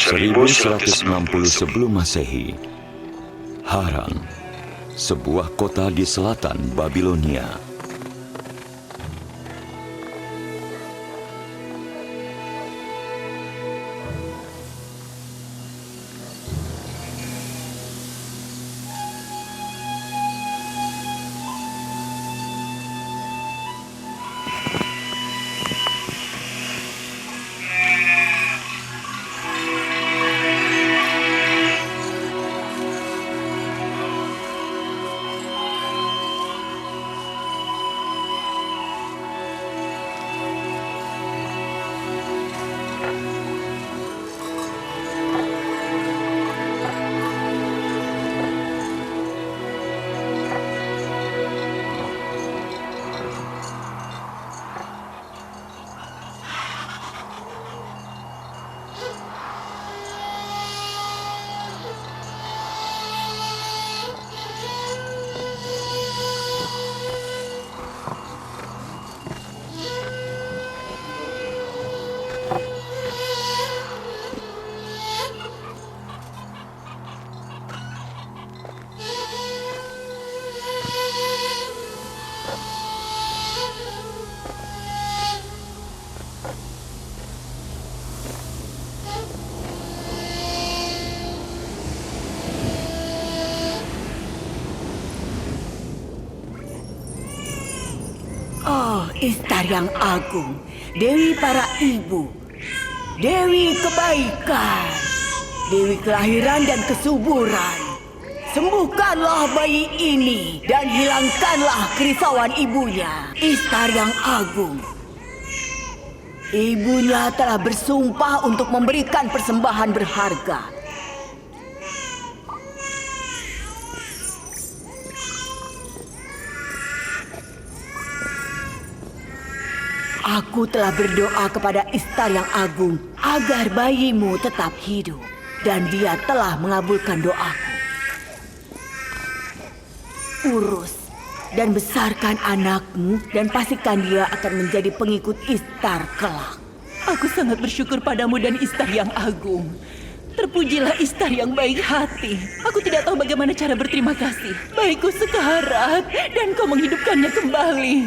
1160 sebelum Masehi, Haran, sebuah kota di selatan Babilonia. Oh, Istar yang agung, Dewi para ibu, Dewi kebaikan, Dewi kelahiran dan kesuburan. Sembuhkanlah bayi ini dan hilangkanlah kerisauan ibunya, Istar yang agung. Ibunya telah bersumpah untuk memberikan persembahan berharga. Aku telah berdoa kepada Istar yang agung agar bayimu tetap hidup, dan dia telah mengabulkan doaku. Urus dan besarkan anakmu dan pastikan dia akan menjadi pengikut Istar kelak. Aku sangat bersyukur padamu dan Istar yang agung. Terpujilah Istar yang baik hati. Aku tidak tahu bagaimana cara berterima kasih. Baikku sekarat dan kau menghidupkannya kembali.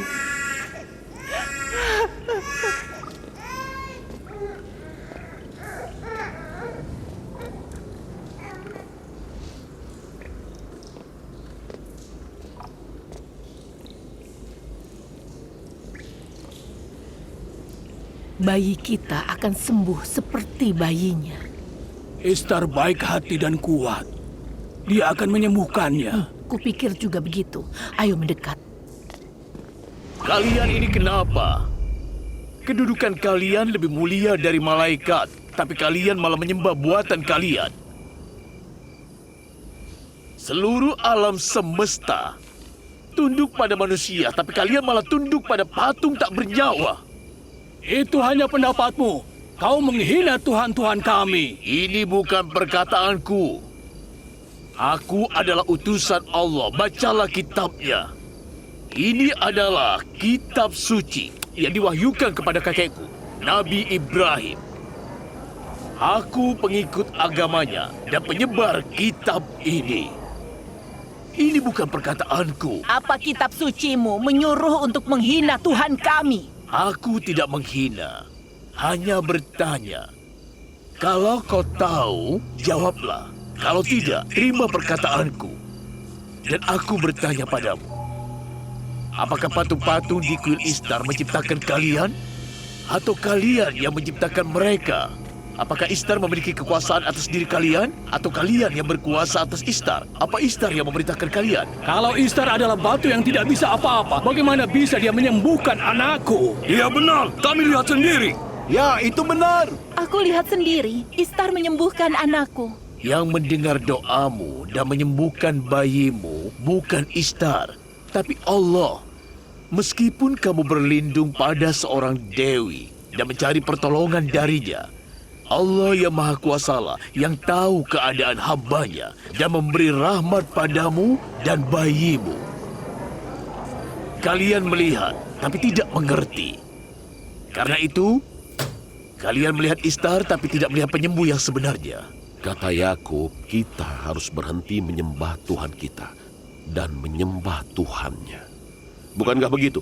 Bayi kita akan sembuh seperti bayinya. Istar baik hati dan kuat. Dia akan menyembuhkannya. Kupikir juga begitu. Ayo mendekat. Kalian ini kenapa? Kedudukan kalian lebih mulia dari malaikat, tapi kalian malah menyembah buatan kalian. Seluruh alam semesta tunduk pada manusia, tapi kalian malah tunduk pada patung tak bernyawa. Itu hanya pendapatmu. Kau menghina Tuhan-Tuhan kami. Ini bukan perkataanku. Aku adalah utusan Allah. Bacalah kitabnya. Ini adalah kitab suci yang diwahyukan kepada kakekku, Nabi Ibrahim. Aku pengikut agamanya dan penyebar kitab ini. Ini bukan perkataanku. Apa kitab sucimu menyuruh untuk menghina Tuhan kami? Aku tidak menghina, hanya bertanya. Kalau kau tahu, jawablah. Kalau tidak, terima perkataanku. Dan aku bertanya padamu. Apakah patung-patung di kuil Istar menciptakan kalian? Atau kalian yang menciptakan mereka? Apakah Istar memiliki kekuasaan atas diri kalian? Atau kalian yang berkuasa atas Istar? Apa Istar yang memerintahkan kalian? Kalau Istar adalah batu yang tidak bisa apa-apa, bagaimana bisa dia menyembuhkan anakku? Iya benar, kami lihat sendiri. Ya, itu benar. Aku lihat sendiri, Istar menyembuhkan anakku. Yang mendengar doamu dan menyembuhkan bayimu bukan Istar, tapi Allah. Meskipun kamu berlindung pada seorang dewi dan mencari pertolongan darinya, Allah yang Maha Kuasalah yang tahu keadaan hambanya dan memberi rahmat padamu dan bayimu. Kalian melihat, tapi tidak mengerti. Karena itu, Kalian melihat Istar tapi tidak melihat penyembuh yang sebenarnya. Kata Yakub, kita harus berhenti menyembah Tuhan kita dan menyembah Tuhannya. Bukankah begitu?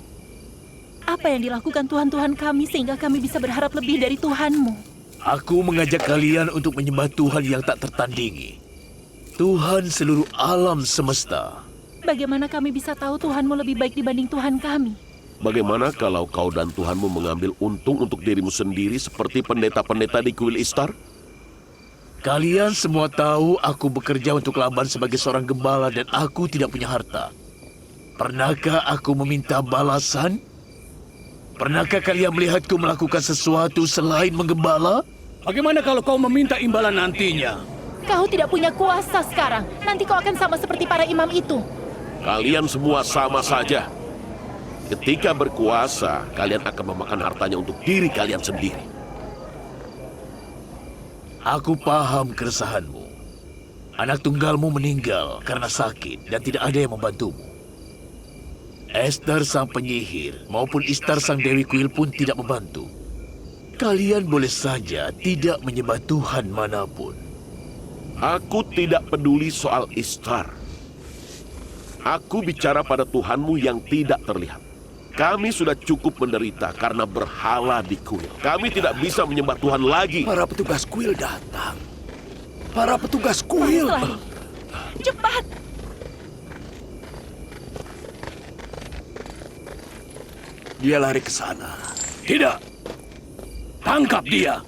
Apa yang dilakukan Tuhan-Tuhan kami sehingga kami bisa berharap lebih dari Tuhan-Mu? Aku mengajak kalian untuk menyembah Tuhan yang tak tertandingi. Tuhan seluruh alam semesta. Bagaimana kami bisa tahu Tuhan-Mu lebih baik dibanding Tuhan kami? Bagaimana kalau kau dan Tuhanmu mengambil untung untuk dirimu sendiri seperti pendeta-pendeta di kuil Istar? Kalian semua tahu aku bekerja untuk Laban sebagai seorang gembala dan aku tidak punya harta. Pernahkah aku meminta balasan? Pernahkah kalian melihatku melakukan sesuatu selain menggembala? Bagaimana kalau kau meminta imbalan nantinya? Kau tidak punya kuasa sekarang. Nanti kau akan sama seperti para imam itu. Kalian semua sama saja. Ketika berkuasa, kalian akan memakan hartanya untuk diri kalian sendiri. Aku paham keresahanmu. Anak tunggalmu meninggal karena sakit dan tidak ada yang membantumu. Esther sang penyihir maupun Istar sang dewi kuil pun tidak membantu. Kalian boleh saja tidak menyembah Tuhan manapun. Aku tidak peduli soal Istar. Aku bicara pada Tuhanmu yang tidak terlihat. Kami sudah cukup menderita karena berhala di kuil. Kami tidak bisa menyembah Tuhan lagi. Para petugas kuil datang. Para petugas kuil. Selain. Cepat! Dia lari ke sana. Tidak. Tangkap dia.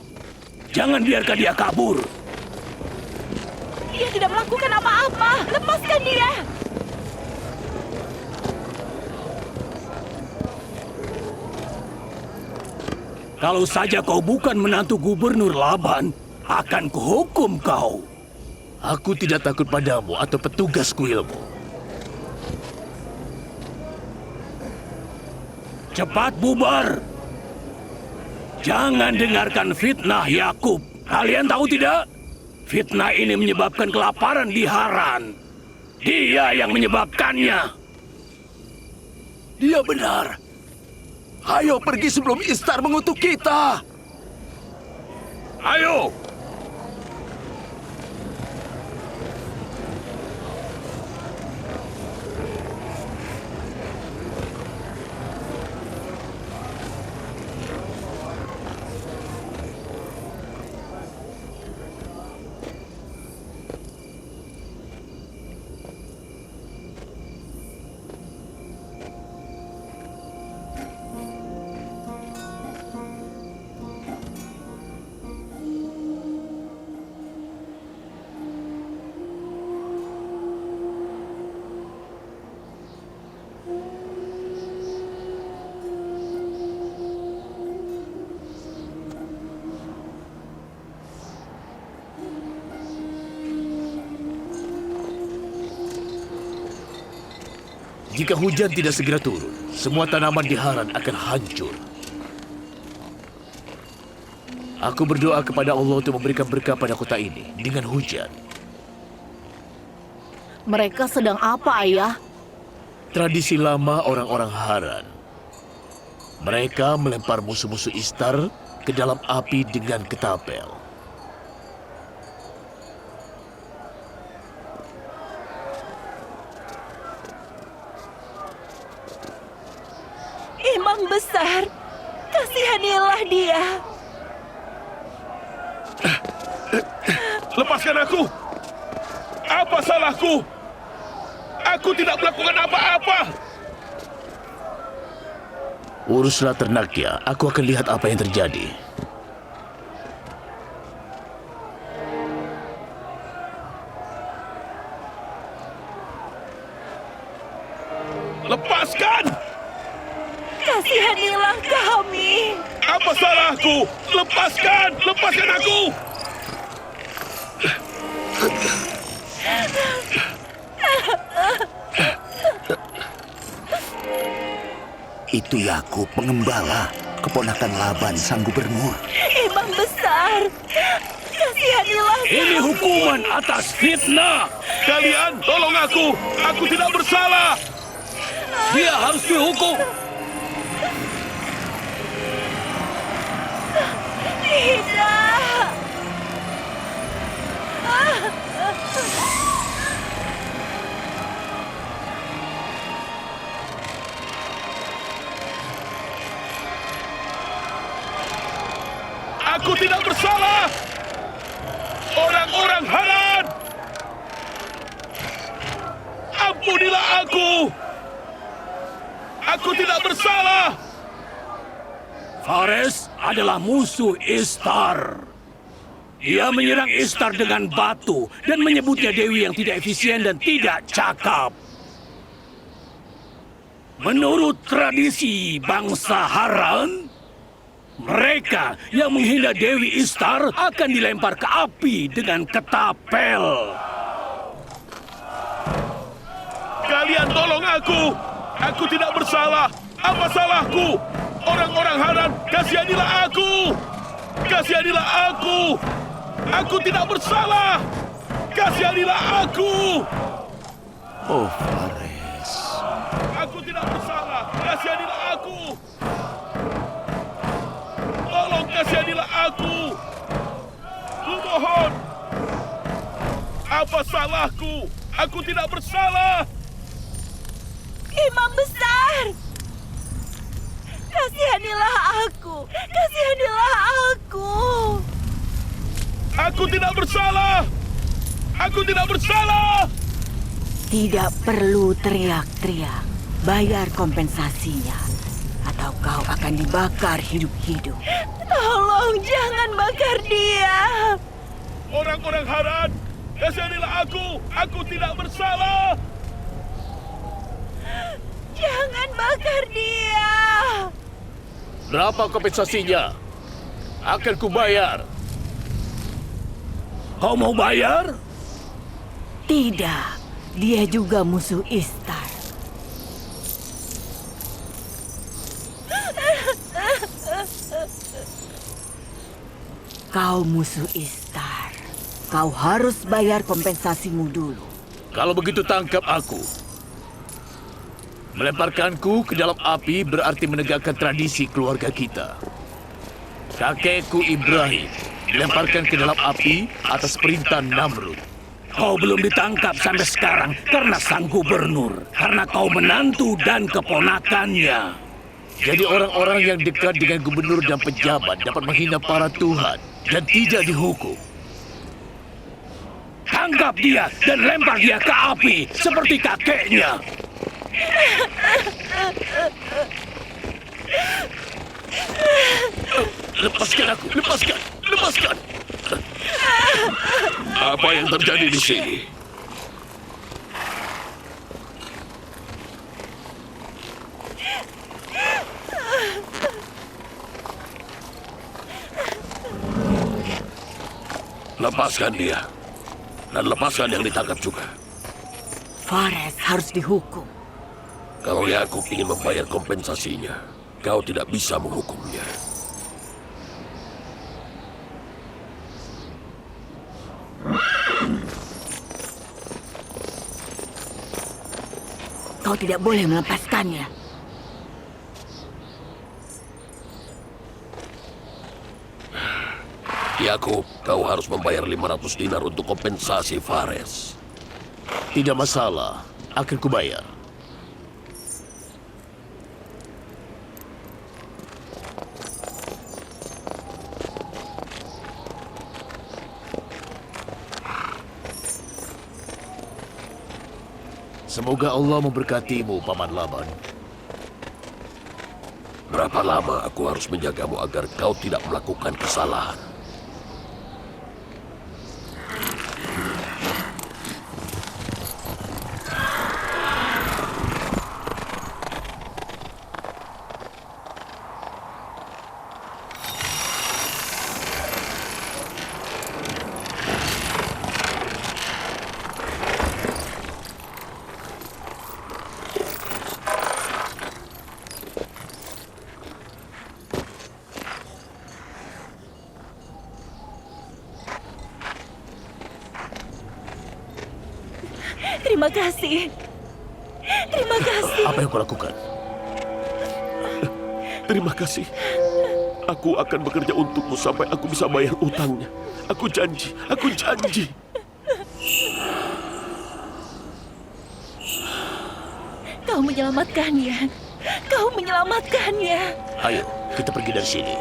Jangan biarkan dia kabur. Dia tidak melakukan apa-apa. Lepaskan dia! Kalau saja kau bukan menantu gubernur Laban, akan kuhukum kau. Aku tidak takut padamu atau petugas kuilmu. Cepat bubar. Jangan dengarkan fitnah Yakub. Kalian tahu tidak? Fitnah ini menyebabkan kelaparan di Haran. Dia yang menyebabkannya. Dia benar. Ayo pergi sebelum Istar mengutuk kita. Ayo. Jika hujan tidak segera turun, semua tanaman di Haran akan hancur. Aku berdoa kepada Allah untuk memberikan berkah pada kota ini dengan hujan. Mereka sedang apa, Ayah? Tradisi lama orang-orang Haran. Mereka melempar musuh-musuh Istar ke dalam api dengan ketapel. Imam besar, kasihanilah dia. Lepaskan aku! Apa salahku? Aku tidak melakukan apa-apa! Uruslah ternaknya, aku akan lihat apa yang terjadi. Lepaskan! Kasihanilah kami. Apa salahku? Lepaskan! Lepaskan aku! Itu Yakub pengembala, keponakan Laban sang gubernur. Imam besar, kasihanilah kami. Ini hukuman atas fitnah. Kalian tolong aku! Aku tidak bersalah! Dia harus dihukum. Tidak! Aku tidak bersalah! Orang-orang Haran! Ampunilah aku! Aku tidak bersalah! Fares adalah musuh Istar. Dia menyerang Istar dengan batu dan menyebutnya dewi yang tidak efisien dan tidak cakap. Menurut tradisi bangsa Haran, mereka yang menghina Dewi Istar akan dilempar ke api dengan ketapel. Kalian tolong aku! Aku tidak bersalah! Apa salahku? Orang-orang Haran, kasihanilah aku! Kasihanilah aku! Aku tidak bersalah! Kasihanilah aku! Oh, Fares. Aku tidak bersalah! Kasihanilah aku! Tolong kasihanilah aku! Kumohon! Apa salahku? Aku tidak bersalah! Imam besar! Kasihanilah aku! Kasihanilah aku! Aku tidak bersalah! Aku tidak bersalah! Tidak perlu teriak-teriak. Bayar kompensasinya. Atau kau akan dibakar hidup-hidup. Tolong jangan bakar dia! Orang-orang Haran, kasihanilah aku! Aku tidak bersalah! Jangan bakar dia! Berapa kompensasinya? Akan kubayar. Kau mau bayar? Tidak. Dia juga musuh Istar. Kau musuh Istar. Kau harus bayar kompensasimu dulu. Kalau begitu tangkap aku. Melemparkanku ke dalam api berarti menegakkan tradisi keluarga kita. Kakekku Ibrahim dilemparkan ke dalam api atas perintah Namrud. Kau belum ditangkap sampai sekarang karena sang gubernur. Karena kau menantu dan keponakannya. Jadi orang-orang yang dekat dengan gubernur dan pejabat dapat menghina para tuhan dan tidak dihukum. Tangkap dia dan lempar dia ke api seperti kakeknya. Lepaskan aku! Lepaskan! Lepaskan! Apa yang terjadi di sini? Lepaskan dia. Dan lepaskan yang ditangkap juga. Fares harus dihukum. Kalau Yakub ingin membayar kompensasinya, kau tidak bisa menghukumnya. Kau tidak boleh melepaskannya. Yakub, kau harus membayar 500 dinar untuk kompensasi Fares. Tidak masalah, akan kubayar. Semoga Allah memberkatimu, Paman Laban. Berapa lama aku harus menjagamu agar kau tidak melakukan kesalahan? Terima kasih. Terima kasih. Apa yang kau lakukan? Terima kasih. Aku akan bekerja untukmu sampai aku bisa bayar utangnya. Aku janji, aku janji. Kau menyelamatkannya. Kau menyelamatkannya. Ayo, kita pergi dari sini.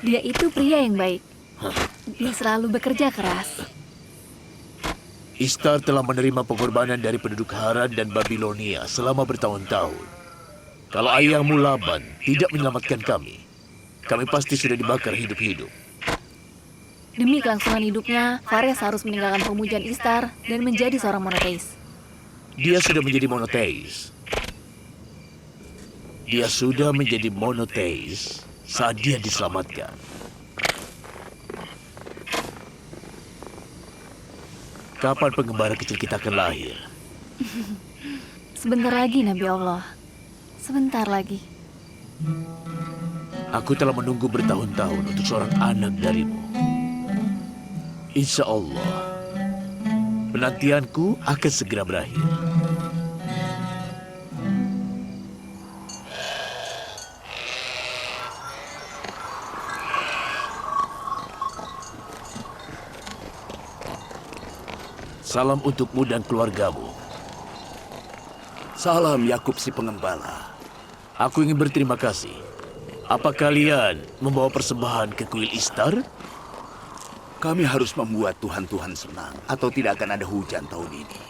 Dia itu pria yang baik. Dia selalu bekerja keras. Ishtar telah menerima pengorbanan dari penduduk Haran dan Babilonia selama bertahun-tahun. Kalau ayahmu Laban tidak menyelamatkan kami pasti sudah dibakar hidup-hidup. Demi kelangsungan hidupnya, Fares harus meninggalkan pemujaan Ishtar dan menjadi seorang monoteis. Dia sudah menjadi monoteis. Dia sudah menjadi monoteis saat dia diselamatkan. Kapan pengembara kecil kita akan lahir? Sebentar lagi, Nabi Allah. Sebentar lagi. Aku telah menunggu bertahun-tahun untuk seorang anak darimu. Insya Allah, penantianku akan segera berakhir. Salam untukmu dan keluargamu. Salam Yakub si pengembala. Aku ingin berterima kasih. Apa kalian membawa persembahan ke kuil Ishtar? Kami harus membuat Tuhan-Tuhan senang, atau tidak akan ada hujan tahun ini.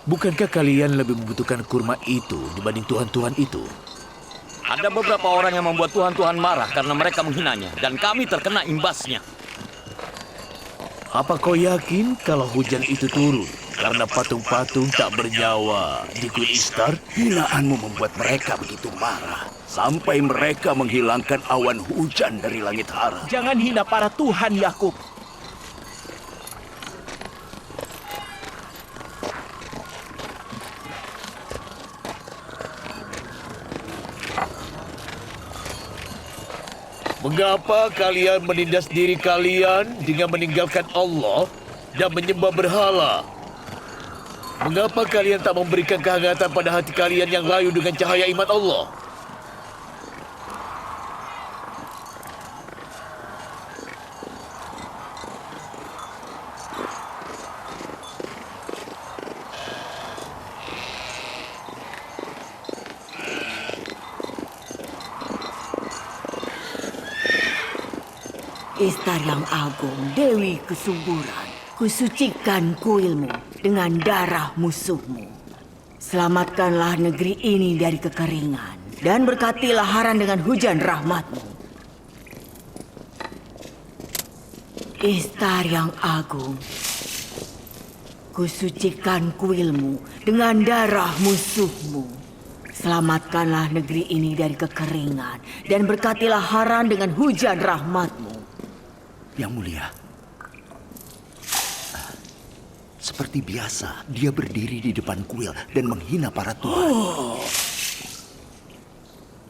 Bukankah kalian lebih membutuhkan kurma itu dibanding Tuhan-Tuhan itu? Ada beberapa orang yang membuat Tuhan-Tuhan marah karena mereka menghinanya, dan kami terkena imbasnya. Apa kau yakin kalau hujan itu turun karena patung-patung tak bernyawa di kuil Ishtar? Hinaanmu membuat mereka begitu marah, sampai mereka menghilangkan awan hujan dari langit Haran. Jangan hina para Tuhan, Yakub. Mengapa kalian menindas diri kalian dengan meninggalkan Allah dan menyembah berhala? Mengapa kalian tak memberikan kehangatan pada hati kalian yang layu dengan cahaya iman Allah? Ishtar yang agung, Dewi kesuburan, kusucikan kuilmu dengan darah musuhmu. Selamatkanlah negeri ini dari kekeringan, dan berkatilah Haran dengan hujan rahmatmu. Ishtar yang agung, kusucikan kuilmu dengan darah musuhmu. Selamatkanlah negeri ini dari kekeringan, dan berkatilah Haran dengan hujan rahmatmu. Yang mulia, seperti biasa, dia berdiri di depan kuil dan menghina para tuan.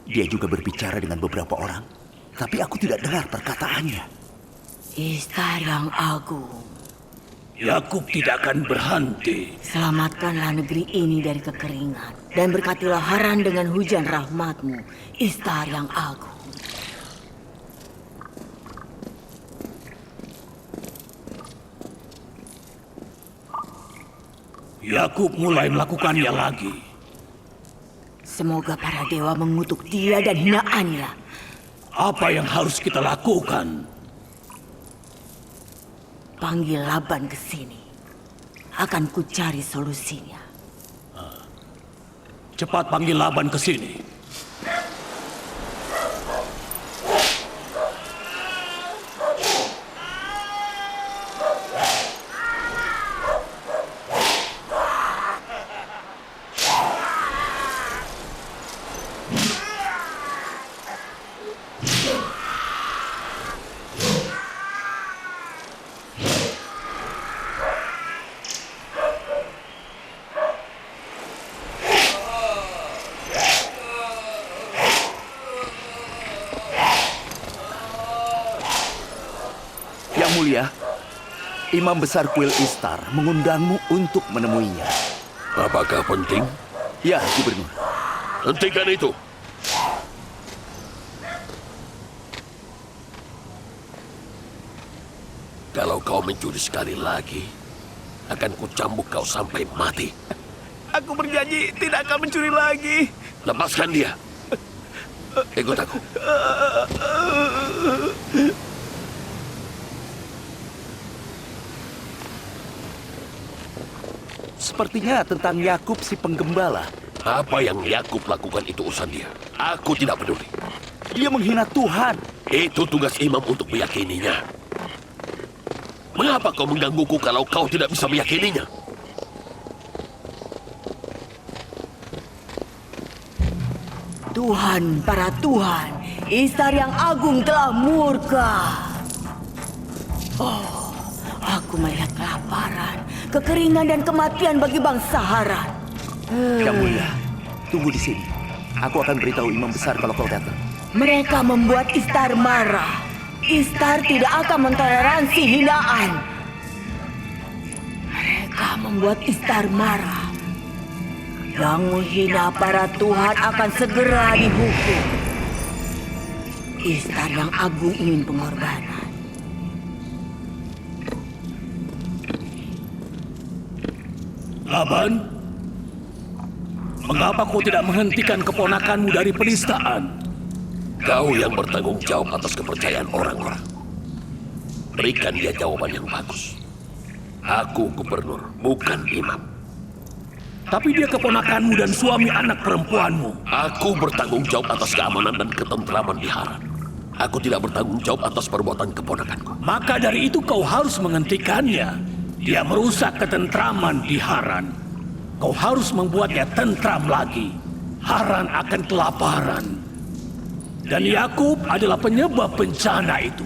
Dia juga berbicara dengan beberapa orang, tapi aku tidak dengar perkataannya. Ishtar yang agung, Yakub tidak akan berhenti. selamatkanlah negeri ini dari kekeringan, dan berkatilah Haran dengan hujan rahmatmu, Ishtar yang agung. Yakub mulai melakukannya lagi. Semoga para dewa mengutuk dia dan hinaannya. Apa yang harus kita lakukan? Panggil Laban ke sini. Akan ku cari solusinya. Cepat panggil Laban ke sini. Yang mulia, Imam Besar Kuil Istar mengundangmu untuk menemuinya. Apakah penting? Ya, Gubernur. Hentikan itu. Kalau kau mencuri sekali lagi, akan kucambuk kau sampai mati. Aku berjanji tidak akan mencuri lagi. Lepaskan dia. Ikut aku. Sepertinya tentang Yakub si penggembala. Apa yang Yakub lakukan itu urusan dia. Aku tidak peduli. Dia menghina Tuhan. Itu tugas imam untuk meyakininya. Mengapa kau menggangguku kalau kau tidak bisa meyakininya? Tuhan, para Tuhan, Istar yang agung telah murka. Oh, aku melihat kelaparan, kekeringan dan kematian bagi bangsa Haran. Yang mulia, tunggu di sini. Aku akan beritahu Imam Besar kalau kau datang. Mereka membuat Istar marah. Istar tidak akan mentoleransi hinaan. Mereka membuat Istar marah. Yang menghina para Tuhan akan segera dihukum. Istar yang agung ingin pengorbanan. Laban, mengapa kau tidak menghentikan keponakanmu dari penistaan? Kau yang bertanggung jawab atas kepercayaan orang-orang. Berikan dia jawaban yang bagus. Aku gubernur, bukan imam. Tapi dia keponakanmu dan suami anak perempuanmu. Aku bertanggung jawab atas keamanan dan ketentraman di Haran. Aku tidak bertanggung jawab atas perbuatan keponakanku. Maka dari itu kau harus menghentikannya. Dia merusak ketentraman di Haran. Kau harus membuatnya tentram lagi. Haran akan kelaparan. Dan Yakub adalah penyebab bencana itu.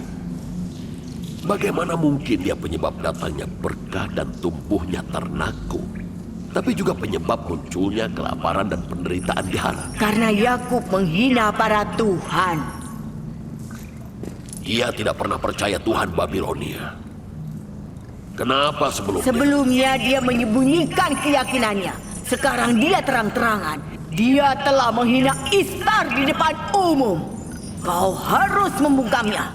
Bagaimana mungkin dia penyebab datangnya berkah dan tumbuhnya ternakku, tapi juga penyebab munculnya kelaparan dan penderitaan di Haran? Karena Yakub menghina para Tuhan. Dia tidak pernah percaya Tuhan Babilonia. Kenapa sebelumnya? Sebelumnya dia menyembunyikan keyakinannya. Sekarang dia terang-terangan. Dia telah menghina Istar di depan umum. Kau harus membungkamnya.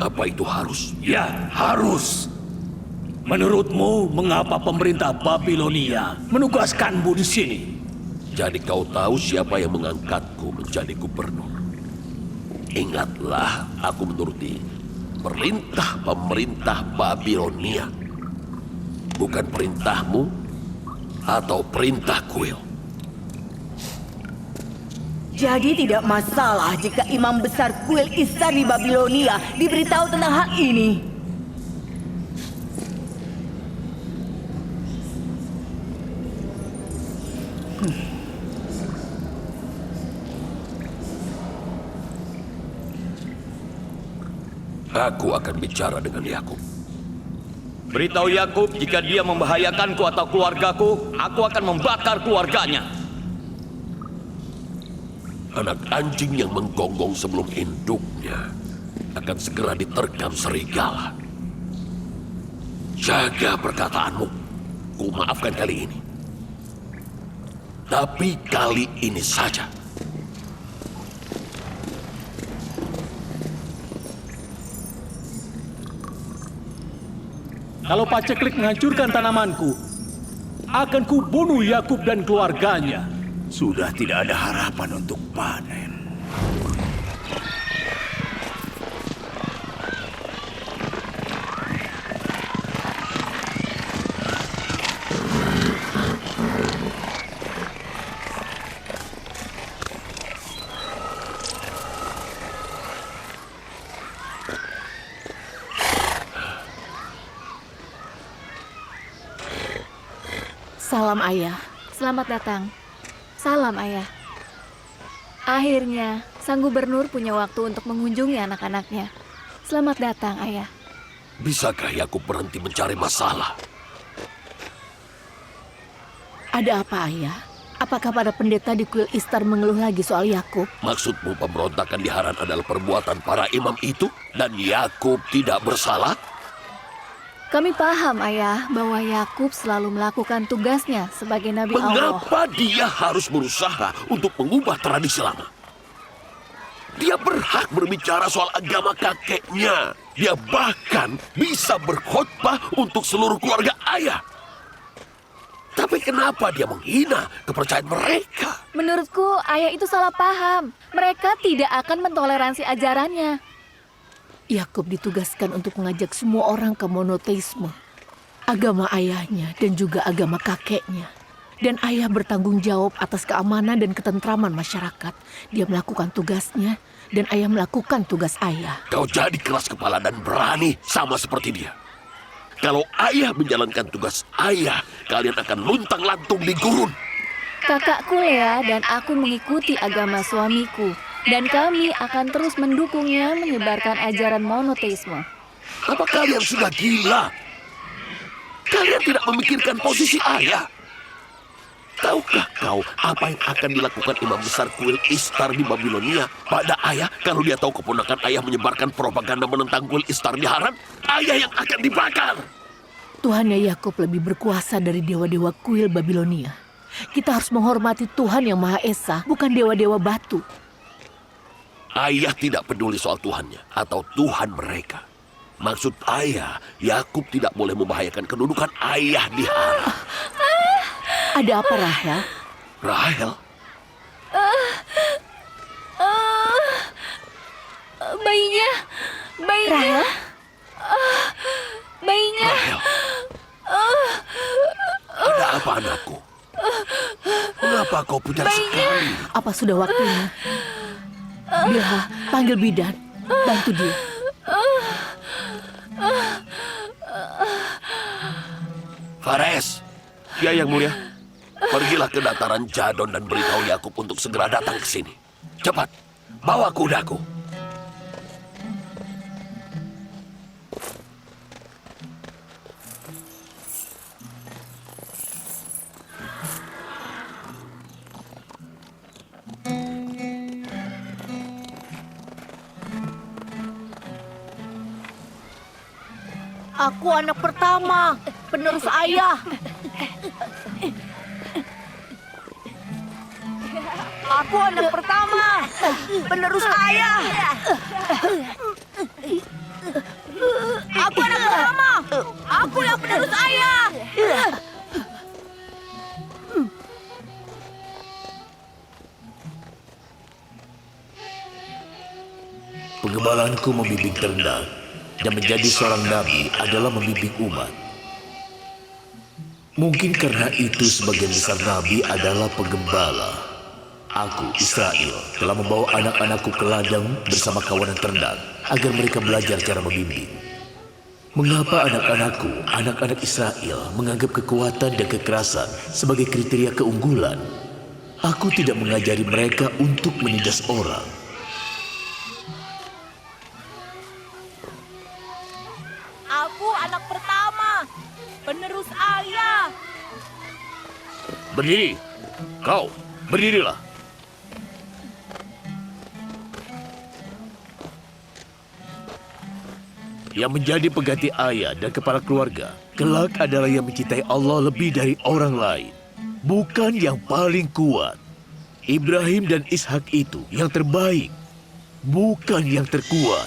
Apa itu harus? Ya, harus. Menurutmu, mengapa pemerintah Babilonia menugaskanmu di sini? Jadi kau tahu siapa yang mengangkatku menjadi gubernur. Ingatlah, aku menuruti perintah pemerintah Babilonia. Bukan perintahmu atau perintah kuil. Jadi tidak masalah jika imam besar kuil Istar di Babilonia diberitahu tentang hal ini. Aku akan bicara dengan Yakub. Beritahu Yakub jika dia membahayakanku atau keluargaku, aku akan membakar keluarganya. Anak anjing yang menggonggong sebelum induknya akan segera diterkam serigala. Jaga perkataanmu. Ku maafkan kali ini. Tapi kali ini saja. Kalau paceklik menghancurkan tanamanku, akan kubunuh Yakub dan keluarganya. Sudah tidak ada harapan untuk panen. Salam ayah. Selamat datang. Salam, Ayah. Akhirnya, sang gubernur punya waktu untuk mengunjungi anak-anaknya. Selamat datang, Ayah. Bisakah Yakub berhenti mencari masalah? Ada apa ayah? Apakah para pendeta di kuil Istar mengeluh lagi soal Yakub? Maksudmu pemberontakan di Haran adalah perbuatan para imam itu dan Yakub tidak bersalah? Kami paham, Ayah, bahwa Yakub selalu melakukan tugasnya sebagai Nabi Allah. Mengapa dia harus berusaha untuk mengubah tradisi lama? Dia berhak berbicara soal agama kakeknya. Dia bahkan bisa berkhotbah untuk seluruh keluarga ayah. Tapi kenapa dia menghina kepercayaan mereka? Menurutku, Ayah itu salah paham. Mereka tidak akan mentoleransi ajarannya. Yakub ditugaskan untuk mengajak semua orang ke monoteisme, agama ayahnya dan juga agama kakeknya. Dan ayah bertanggung jawab atas keamanan dan ketentraman masyarakat. Dia melakukan tugasnya dan ayah melakukan tugas ayah. Kau jadi keras kepala dan berani sama seperti dia. Kalau ayah menjalankan tugas ayah, kalian akan luntang-lantung di gurun. Kakakku Lea dan aku mengikuti agama suamiku. Dan kami akan terus mendukungnya menyebarkan ajaran monoteisme. Apa kalian sudah gila? Kalian tidak memikirkan posisi ayah. Tahukah kau apa yang akan dilakukan imam besar kuil Istar di Babilonia pada ayah kalau dia tahu keponakan ayah menyebarkan propaganda menentang kuil Istar di Haran? Ayah yang akan dibakar. Tuhannya Yakub lebih berkuasa dari dewa-dewa kuil Babilonia. Kita harus menghormati Tuhan yang Maha Esa, bukan dewa-dewa batu. Ayah tidak peduli soal Tuhannya atau Tuhan mereka. Maksud ayah, Yakub tidak boleh membahayakan kedudukan ayah di Haran. Ada apa, Rahel? Rahel? Bayinya. Rahel? Bayinya. Rahel? Ada apa anakku? Mengapa kau pucat sekali? Apa sudah waktunya? Bilha, panggil bidan. Bantu dia. Fares, Ya, Yang Mulia. pergilah ke dataran Jadon dan beritahu Yakub untuk segera datang ke sini. Cepat, bawa kudaku. Aku anak pertama, penerus ayah. Aku anak pertama, penerus ayah. Aku anak pertama, aku yang penerus ayah. Pengembalanku membimbing ternak, dan menjadi seorang nabi adalah membimbing umat. Mungkin karena itu sebagian besar nabi adalah penggembala. Aku, Israel, telah membawa anak-anakku ke ladang bersama kawanan ternak agar mereka belajar cara membimbing. Mengapa anak-anakku, anak-anak Israel, menganggap kekuatan dan kekerasan sebagai kriteria keunggulan? Aku tidak mengajari mereka untuk menindas orang. Aku anak pertama, penerus ayah. Berdiri, kau, berdirilah. Yang menjadi pengganti ayah dan kepala keluarga kelak adalah yang mencintai Allah lebih dari orang lain, bukan yang paling kuat. Ibrahim dan Ishak itu yang terbaik, bukan yang terkuat.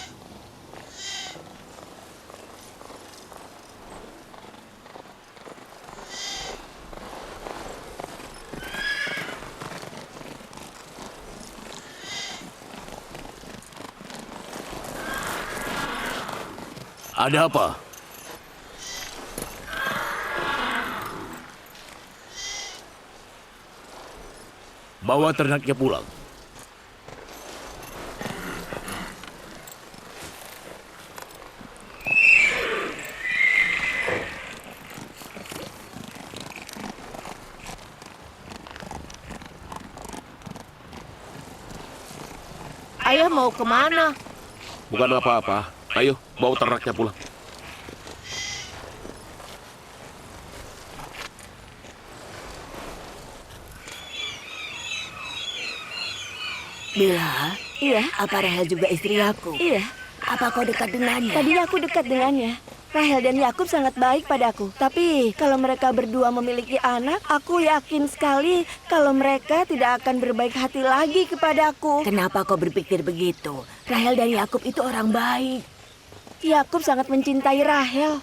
Ada apa? Bawa ternaknya pulang. mau kemana? Bukan apa-apa. Ayo, bawa ternaknya pulang. Bila, Iya, apa Rahel juga istri aku? iya. Apa kau dekat dengannya? Tadinya aku dekat dengannya. Rahel dan Yakub sangat baik padaku. Tapi kalau mereka berdua memiliki anak, aku yakin sekali kalau mereka tidak akan berbaik hati lagi kepadaku. Kenapa kau berpikir begitu? Rahel dan Yakub itu orang baik. Yakub sangat mencintai Rahel.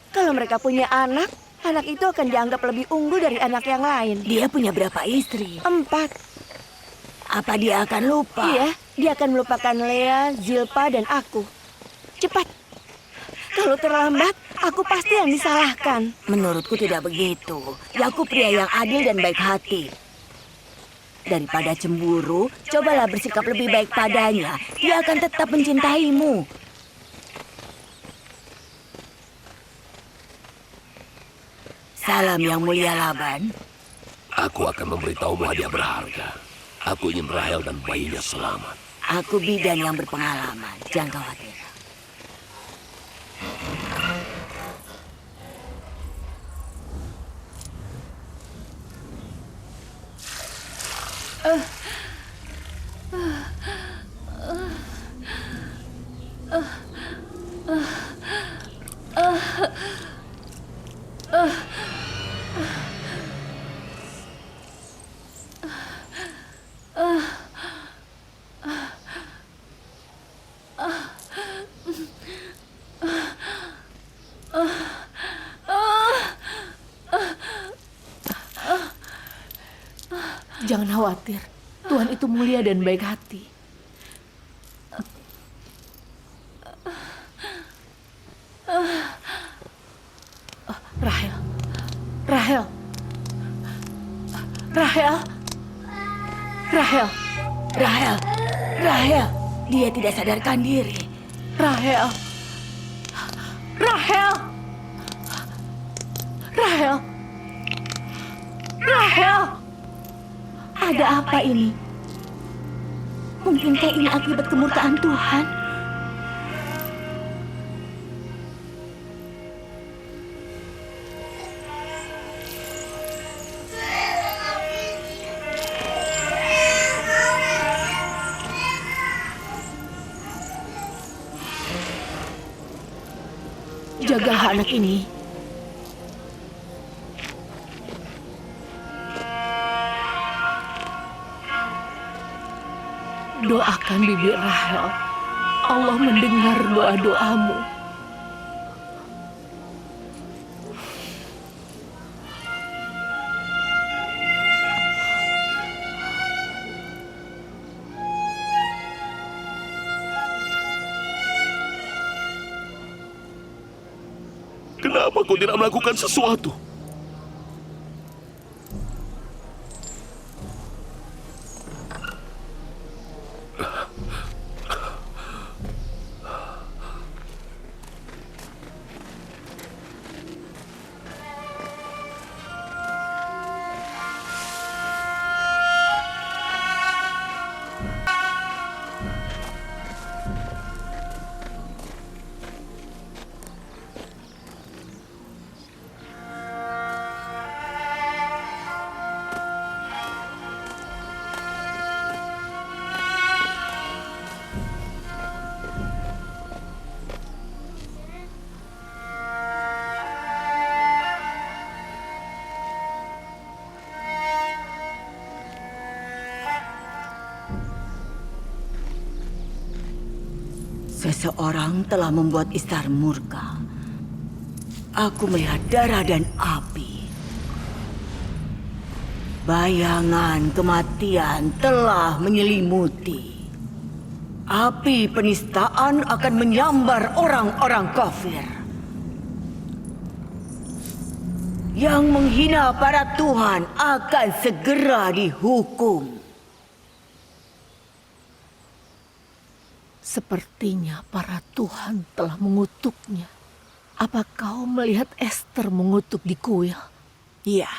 Kalau mereka punya anak, anak itu akan dianggap lebih unggul dari anak yang lain. Dia punya berapa istri? 4. Apa dia akan lupa? Iya, dia akan melupakan Lea, Zilpa, dan aku. Cepat. Kalau terlambat, aku pasti yang disalahkan. Menurutku tidak begitu. Yakub pria yang adil dan baik hati. Daripada cemburu, cobalah bersikap lebih baik padanya. Dia akan tetap mencintaimu. Salam yang mulia Laban. Aku akan memberitahumu hadiah berharga. Aku ingin Rahel dan bayinya selamat. Aku bidan yang berpengalaman. Jangan khawatir. Jangan khawatir. Tuhan itu mulia dan baik hati. Rahel. Rahel. Rahel. Rahel. Rahel. Rahel. Dia tidak sadarkan diri. Rahel. Rahel. Rahel. Rahel. Ada apa ini? Mungkinkah ini akibat kemurkaan Tuhan? Jagalah anak ini. Doakan Bibi Rahel. Allah mendengar doa-doamu. Kenapa kau tidak melakukan sesuatu? Seseorang telah membuat Istar murka. Aku melihat darah dan api. Bayangan kematian telah menyelimuti. Api penistaan akan menyambar orang-orang kafir. Yang menghina para Tuhan akan segera dihukum. Sepertinya para Tuhan telah mengutuknya. Apa kau melihat Esther mengutuk di kuil? Iya.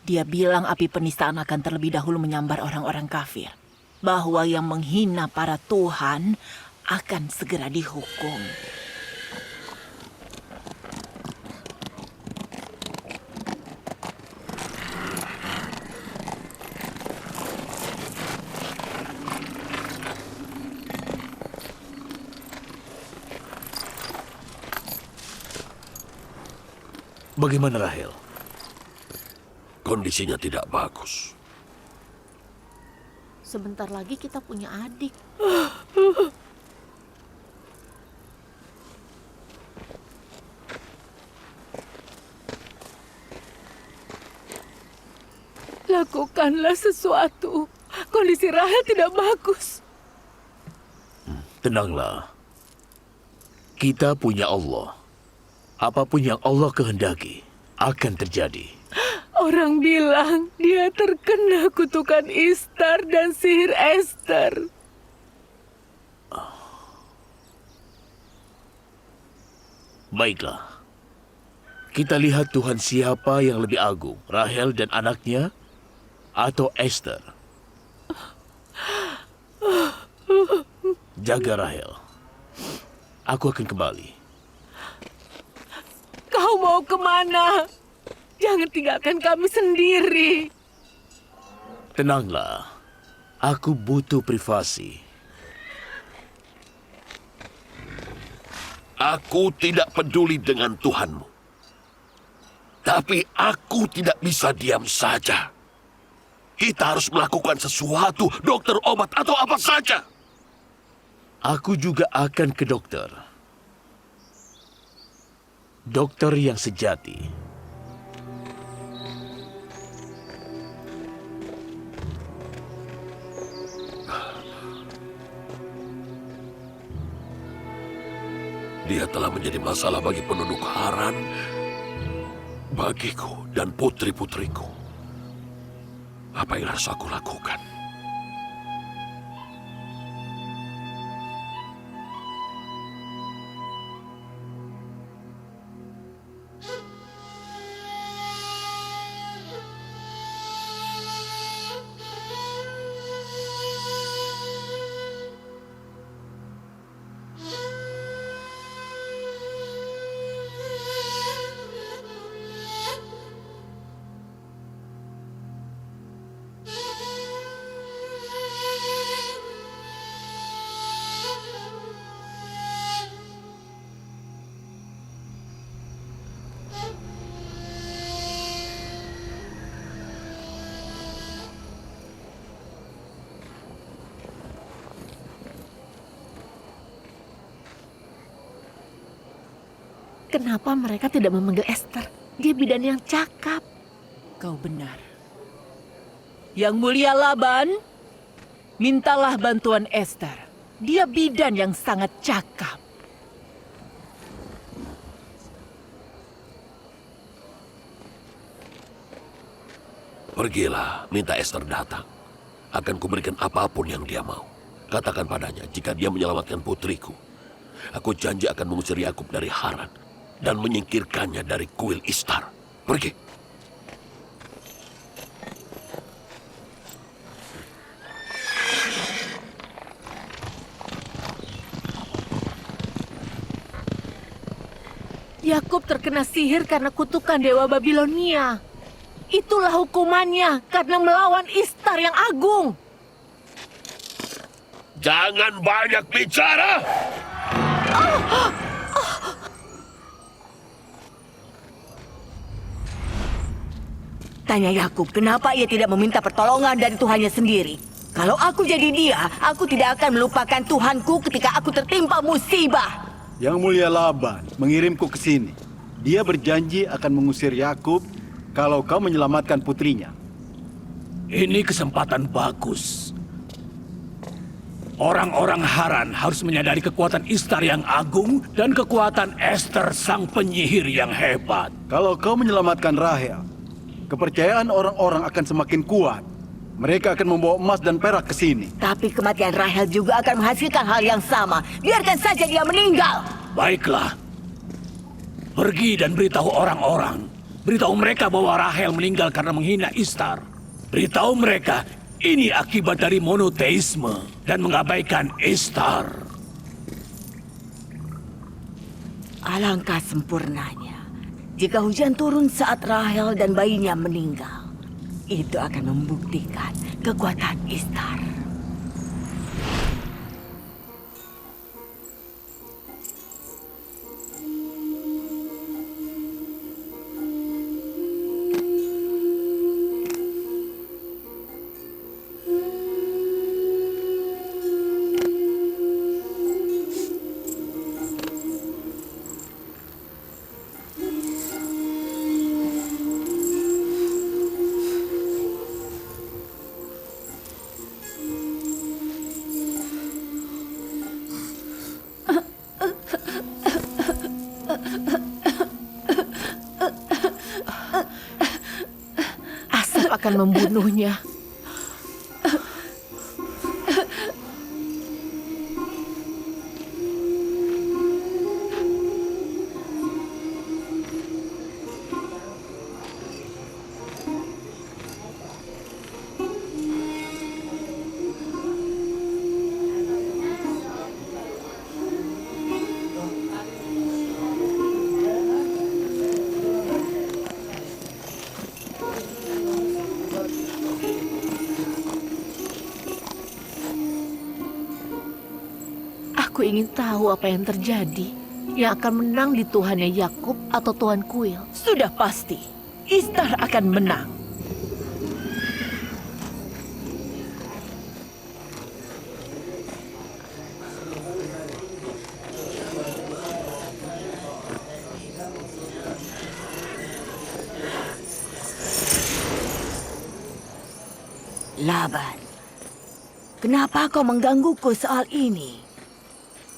Dia bilang api penistaan akan terlebih dahulu menyambar orang-orang kafir. bahwa yang menghina para tuhan akan segera dihukum. Bagaimana Rahel? Kondisinya tidak bagus. Sebentar lagi kita punya adik. Lakukanlah sesuatu. Kondisi Rahel tidak bagus. Tenanglah. Kita punya Allah. Apapun yang Allah kehendaki akan terjadi. Orang bilang dia terkena kutukan Ishtar dan sihir Esther. Baiklah. Kita lihat Tuhan siapa yang lebih agung, Rahel dan anaknya atau Esther. Jaga Rahel. Aku akan kembali. Kau mau kemana? Jangan tinggalkan kami sendiri. Tenanglah. Aku butuh privasi. Aku tidak peduli dengan Tuhanmu. Tapi aku tidak bisa diam saja. Kita harus melakukan sesuatu, dokter, obat, atau apa saja. Aku juga akan ke dokter. Dokter yang sejati. Dia telah menjadi masalah bagi penduduk Haran, bagiku dan putri-putriku. Apa yang harus aku lakukan? Kenapa mereka tidak memanggil Esther? Dia bidan yang cakap. Kau benar. Yang mulia Laban, mintalah bantuan Esther. Dia bidan yang sangat cakap. Pergilah, minta Esther datang. Akan kuberikan apapun yang dia mau. Katakan padanya, jika dia menyelamatkan putriku, aku janji akan mengusir Yakub dari Haran dan menyingkirkannya dari kuil Ishtar. Pergi. Yakub terkena sihir karena kutukan Dewa Babilonia. Itulah hukumannya karena melawan Ishtar yang agung. Jangan banyak bicara. Tanya Yakub, kenapa ia tidak meminta pertolongan dari Tuhannya sendiri? Kalau aku jadi dia, aku tidak akan melupakan Tuhanku ketika aku tertimpa musibah. Yang mulia Laban mengirimku ke sini. Dia berjanji akan mengusir Yakub kalau kau menyelamatkan putrinya. Ini kesempatan bagus. Orang-orang Haran harus menyadari kekuatan Ishtar yang agung dan kekuatan Esther sang penyihir yang hebat. Kalau kau menyelamatkan Rahel, kepercayaan orang-orang akan semakin kuat. Mereka akan membawa emas dan perak ke sini. Tapi kematian Rahel juga akan menghasilkan hal yang sama. Biarkan saja dia meninggal. Baiklah. Pergi dan beritahu orang-orang. Beritahu mereka bahwa Rahel meninggal karena menghina Ishtar. Beritahu mereka Ini akibat dari monoteisme dan mengabaikan Ishtar. Alangkah sempurnanya jika hujan turun saat Rahel dan bayinya meninggal. Itu akan membuktikan kekuatan Ishtar. Asap akan membunuhnya. Aku ingin tahu apa yang terjadi. Yang akan menang di Tuhannya Yakub atau Tuhan Kuil. Sudah pasti, Ishtar akan menang. Laban, kenapa kau menggangguku soal ini?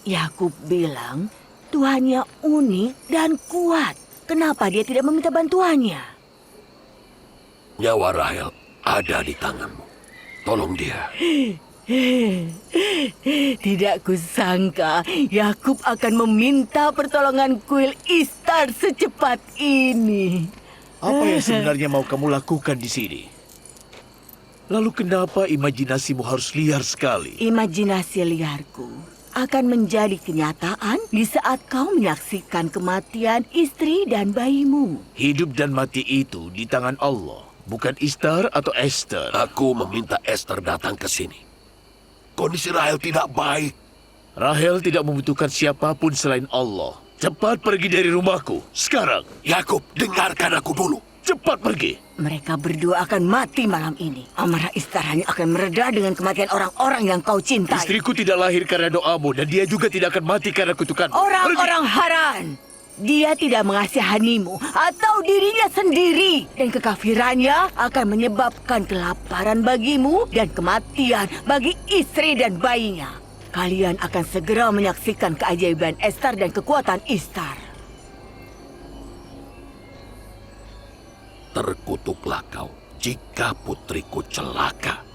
Yakub bilang Tuhannya unik dan kuat. Kenapa dia tidak meminta bantuannya? Nyawa Rahel ada di tanganmu. Tolong dia. Tidak kusangka Yakub akan meminta pertolongan kuil Ishtar secepat ini. Apa yang sebenarnya mau kamu lakukan di sini? Lalu kenapa imajinasimu harus liar sekali? Imajinasi liarku akan menjadi kenyataan di saat kau menyaksikan kematian istri dan bayimu. Hidup dan mati itu di tangan Allah, bukan Ishtar atau Esther. Aku meminta Esther datang ke sini. Kondisi Rahel tidak baik. Rahel tidak membutuhkan siapapun selain Allah. Cepat pergi dari rumahku, sekarang. Yakub, dengarkan aku dulu. Cepat pergi. Mereka berdua akan mati malam ini. Amarah Ishtar hanya akan mereda dengan kematian orang-orang yang kau cintai. Istriku tidak lahir karena doamu dan dia juga tidak akan mati karena kutukan. Orang-orang Haran. Dia tidak mengasihanimu atau dirinya sendiri. Dan kekafirannya akan menyebabkan kelaparan bagimu dan kematian bagi istri dan bayinya. Kalian akan segera menyaksikan keajaiban Esther dan kekuatan Ishtar. Terkutuklah kau jika putriku celaka.